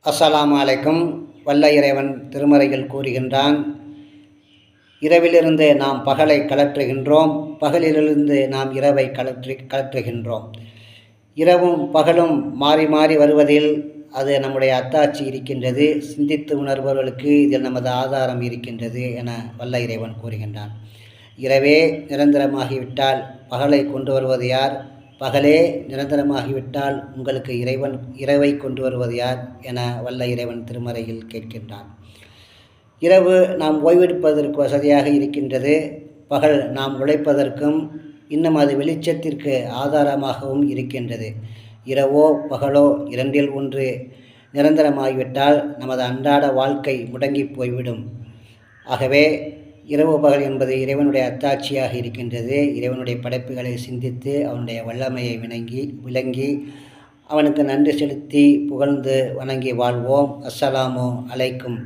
அஸ்ஸலாமு அலைக்கும். வல்ல இறைவன் திருமறையில் கூறுகின்றான், இரவிலிருந்து நாம் பகலை கலற்றுகின்றோம், பகலிலிருந்து நாம் இரவை கலற்றுகின்றோம். இரவும் பகலும் மாறி மாறி வருவதில் அது நம்முடைய அத்தாட்சி இருக்கின்றது. சிந்தித்து உணர்பவர்களுக்கு இதில் நமது ஆதாரம் இருக்கின்றது என வல்ல இறைவன் கூறுகின்றான். இரவே நிரந்தரமாகிவிட்டால் பகலை கொண்டு வருவது யார்? பகலே நிரந்தரமாகிவிட்டால் உங்களுக்கு இரவை கொண்டு வருவது யார் என வல்ல இறைவன் திருமறையில் கேட்கின்றான். இரவு நாம் ஓய்வெடுப்பதற்கு வசதியாக இருக்கின்றது. பகல் நாம் உழைப்பதற்கும் இன்னும் அது வெளிச்சத்திற்கு ஆதாரமாகவும் இருக்கின்றது. இரவோ பகலோ இரண்டில் ஒன்று நிரந்தரமாகிவிட்டால் நமது அன்றாட வாழ்க்கை முடங்கி போய்விடும். ஆகவே இரவு பகல் என்பது இறைவனுடைய அத்தாட்சியாக இருக்கின்றது. இறைவனுடைய படைப்புகளை சிந்தித்து அவனுடைய வல்லமையை விளங்கி அவனுக்கு நன்றி செலுத்தி புகழ்ந்து வணங்கி வாழ்வோம். அஸ்ஸலாமு அலைக்கும்.